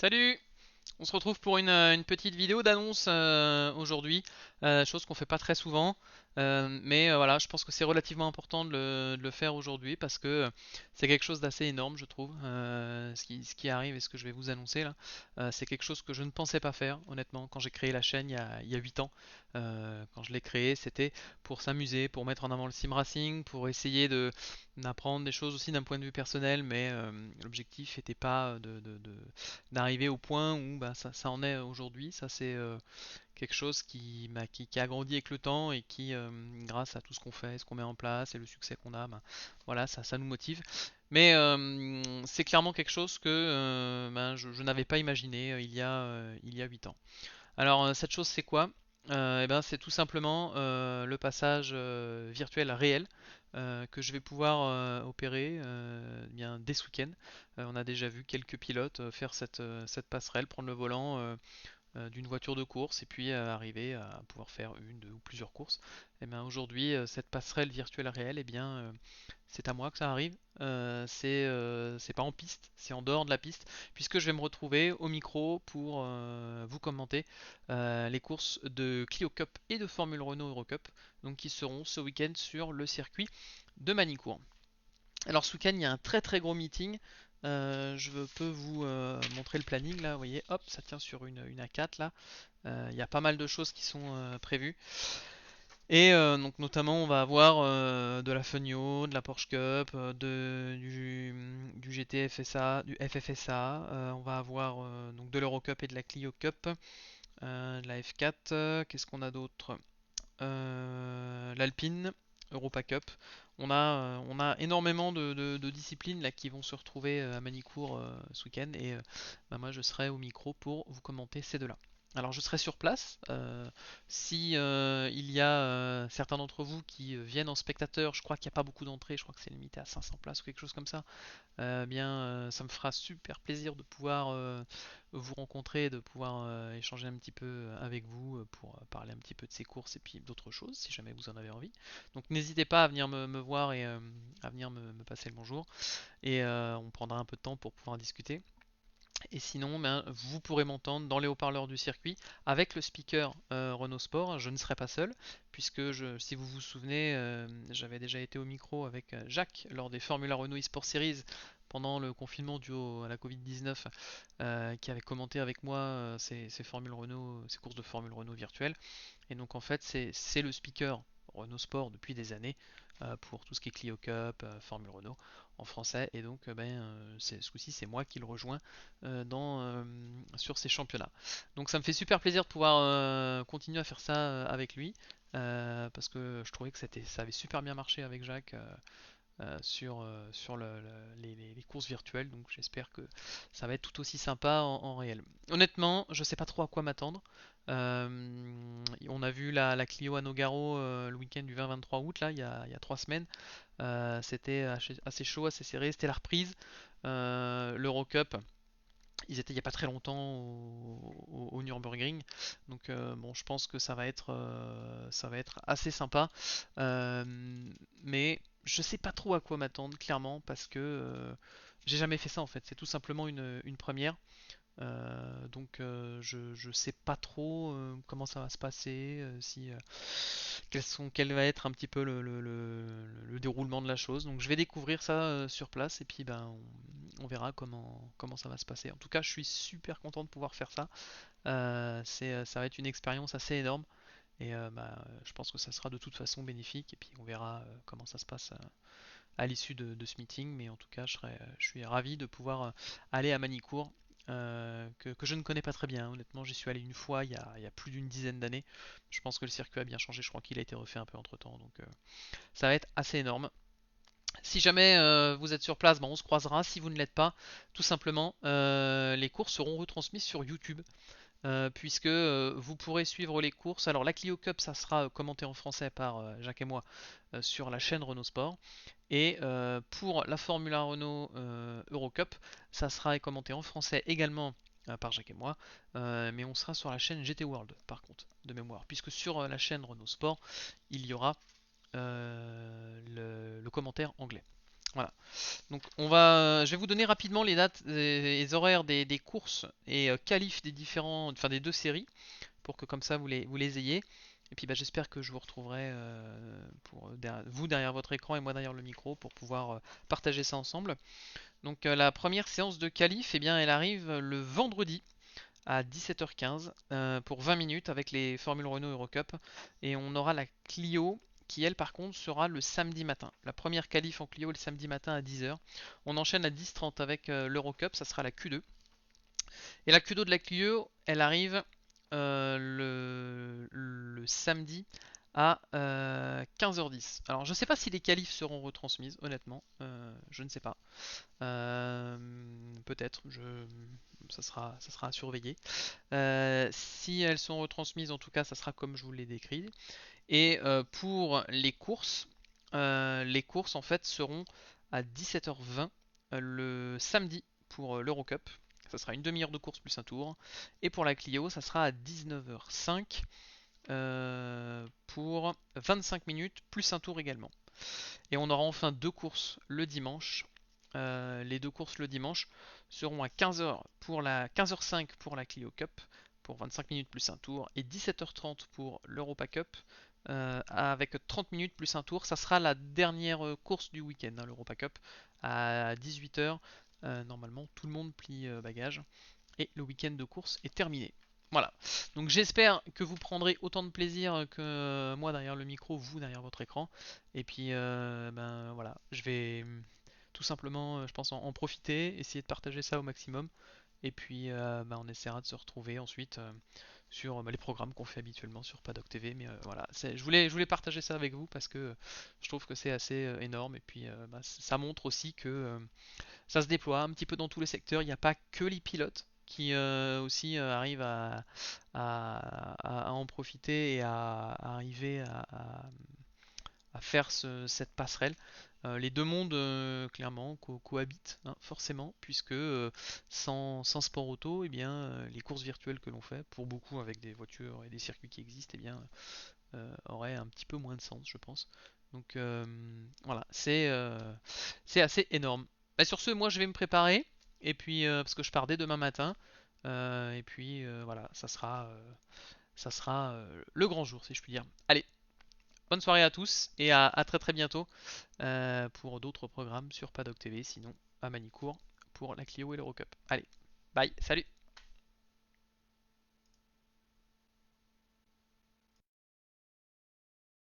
Salut! On se retrouve pour une petite vidéo d'annonce aujourd'hui, chose qu'on fait pas très souvent, mais voilà, je pense que c'est relativement important de le faire aujourd'hui parce que c'est quelque chose d'assez énorme, je trouve. Ce qui arrive et ce que je vais vous annoncer là, c'est quelque chose que je ne pensais pas faire, honnêtement, quand j'ai créé la chaîne il y a 8 ans. Quand je l'ai créée, c'était pour s'amuser, pour mettre en avant le sim racing, pour essayer d'apprendre des choses aussi d'un point de vue personnel, mais l'objectif n'était pas d'arriver au point où bah, ça en est aujourd'hui. Ça, c'est quelque chose qui a grandi avec le temps et qui, grâce à tout ce qu'on fait, ce qu'on met en place et le succès qu'on a, bah, voilà, ça nous motive. Mais c'est clairement quelque chose que ben, je n'avais pas imaginé il y a 8 ans. Alors, cette chose, c'est quoi? Eh ben, c'est tout simplement le passage virtuel réel que je vais pouvoir opérer bien dès ce week-end. On a déjà vu quelques pilotes faire cette passerelle, prendre le volant d'une voiture de course et puis arriver à pouvoir faire une, deux ou plusieurs courses. Et bien aujourd'hui, cette passerelle virtuelle réelle, eh bien c'est à moi que ça arrive. C'est pas en piste, c'est en dehors de la piste, puisque je vais me retrouver au micro pour vous commenter les courses de Clio Cup et de Formule Renault Eurocup, donc qui seront ce week-end sur le circuit de Manicourt. Alors ce week-end, il y a un très très gros meeting. Je peux vous montrer le planning là, vous voyez, hop, ça tient sur une A4 là. Il y a pas mal de choses qui sont prévues. Et donc notamment on va avoir de la Funio, de la Porsche Cup, du GTFSA, du FFSA, on va avoir donc de l'Eurocup et de la Clio Cup, de la F4, qu'est-ce qu'on a d'autre? L'Alpine, Europa Cup. On a énormément de disciplines là, qui vont se retrouver à Manicourt ce week-end et bah, moi je serai au micro pour vous commenter ces deux-là. Alors je serai sur place. Si il y a certains d'entre vous qui viennent en spectateur, je crois qu'il n'y a pas beaucoup d'entrées, je crois que c'est limité à 500 places ou quelque chose comme ça. Bien, ça me fera super plaisir de pouvoir vous rencontrer, de pouvoir échanger un petit peu avec vous pour parler un petit peu de ces courses et puis d'autres choses, si jamais vous en avez envie. Donc n'hésitez pas à venir me voir et à venir me passer le bonjour. Et on prendra un peu de temps pour pouvoir discuter. Et sinon, ben, vous pourrez m'entendre dans les haut-parleurs du circuit avec le speaker Renault Sport. Je ne serai pas seul, puisque si vous vous souvenez, j'avais déjà été au micro avec Jacques lors des Formula Renault eSport Series pendant le confinement dû à la Covid-19, qui avait commenté avec moi ces Formule Renault, ces courses de Formule Renault virtuelles. Et donc en fait, c'est le speaker Renault Sport depuis des années pour tout ce qui est Clio Cup, Formule Renault en français. Et donc ce coup-ci, c'est moi qui le rejoins sur ces championnats. Donc ça me fait super plaisir de pouvoir continuer à faire ça avec lui. Parce que je trouvais que ça avait super bien marché avec Jacques sur les courses virtuelles. Donc j'espère que ça va être tout aussi sympa en réel. Honnêtement, je sais pas trop à quoi m'attendre. On a vu la Clio à Nogaro le week-end du 20-23 août, là, il y a 3 semaines. C'était assez chaud, assez serré. C'était la reprise. L'Eurocup, ils étaient il n'y a pas très longtemps au Nürburgring. Donc bon, je pense que ça va être assez sympa. Euh, mais je sais pas trop à quoi m'attendre, clairement, parce que j'ai jamais fait ça en fait. C'est tout simplement une première. Je sais pas trop comment ça va se passer, si quel va être un petit peu le déroulement de la chose. Donc je vais découvrir ça sur place et puis ben on verra comment ça va se passer. En tout cas, je suis super content de pouvoir faire ça. Ça va être une expérience assez énorme et je pense que ça sera de toute façon bénéfique et puis on verra comment ça se passe à l'issue de ce meeting. Mais en tout cas, je suis ravi de pouvoir aller à Manicourt. Que je ne connais pas très bien. Honnêtement, j'y suis allé une fois il y a plus d'une dizaine d'années. Je pense que le circuit a bien changé. Je crois qu'il a été refait un peu entre temps. Donc ça va être assez énorme. Si jamais vous êtes sur place, ben, on se croisera. Si vous ne l'êtes pas, tout simplement, les courses seront retransmises sur YouTube. Puisque vous pourrez suivre les courses. Alors la Clio Cup, ça sera commenté en français par Jacques et moi sur la chaîne Renault Sport. Et pour la Formula Renault Eurocup, ça sera commenté en français également par Jacques et moi, mais on sera sur la chaîne GT World par contre, de mémoire, puisque sur la chaîne Renault Sport, il y aura le commentaire anglais. Voilà. Donc je vais vous donner rapidement les dates et les horaires des courses et qualifs des différents, enfin des deux séries, pour que comme ça vous les ayez. Et puis bah, j'espère que je vous retrouverai vous derrière votre écran et moi derrière le micro pour pouvoir partager ça ensemble. Donc la première séance de qualif, eh bien, elle arrive le vendredi à 17h15 pour 20 minutes avec les Formule Renault Eurocup. Et on aura la Clio qui, elle, par contre, sera le samedi matin. La première qualif en Clio le samedi matin à 10h. On enchaîne à 10h30 avec l'Eurocup, ça sera la Q2. Et la Q2 de la Clio, elle arrive le samedi à 15h10. Alors je ne sais pas si les qualifs seront retransmises, honnêtement, je ne sais pas. Euh, Peut-être, ça sera à surveiller. Si elles sont retransmises, en tout cas, ça sera comme je vous l'ai décrit. Et pour les courses en fait seront à 17h20 le samedi pour l'Eurocup. Ça sera une demi-heure de course plus un tour. Et pour la Clio, ça sera à 19h05 pour 25 minutes plus un tour également. Et on aura enfin deux courses le dimanche. Les deux courses le dimanche seront à 15h pour la 15h05 pour la Clio Cup pour 25 minutes plus un tour et 17h30 pour l'Europa Cup avec 30 minutes plus un tour. Ça sera la dernière course du week-end, hein, l'Europa Cup à 18h. Normalement, tout le monde plie bagage et le week-end de course est terminé. Voilà. Donc j'espère que vous prendrez autant de plaisir que moi derrière le micro, vous derrière votre écran. Et puis ben voilà, je vais tout simplement, je pense, en profiter, essayer de partager ça au maximum. Et puis ben, on essaiera de se retrouver ensuite sur les programmes qu'on fait habituellement sur Paddock TV. Mais voilà, je voulais partager ça avec vous parce que je trouve que c'est assez énorme. Et puis ben, ça montre aussi que ça se déploie un petit peu dans tous les secteurs. Il n'y a pas que les pilotes qui aussi arrivent à en profiter et à arriver à faire cette passerelle. Les deux mondes, clairement, cohabitent, hein, forcément, puisque sans sport auto, eh bien, les courses virtuelles que l'on fait, pour beaucoup avec des voitures et des circuits qui existent, eh bien, auraient un petit peu moins de sens, je pense. Donc voilà, c'est assez énorme. Bah, sur ce, moi je vais me préparer, et puis parce que je pars dès demain matin, et puis voilà, ça sera le grand jour, si je puis dire. Allez, bonne soirée à tous, et à très très bientôt pour d'autres programmes sur Paddock TV, sinon à Manicourt pour la Clio et l'Eurocup. Allez, bye, salut!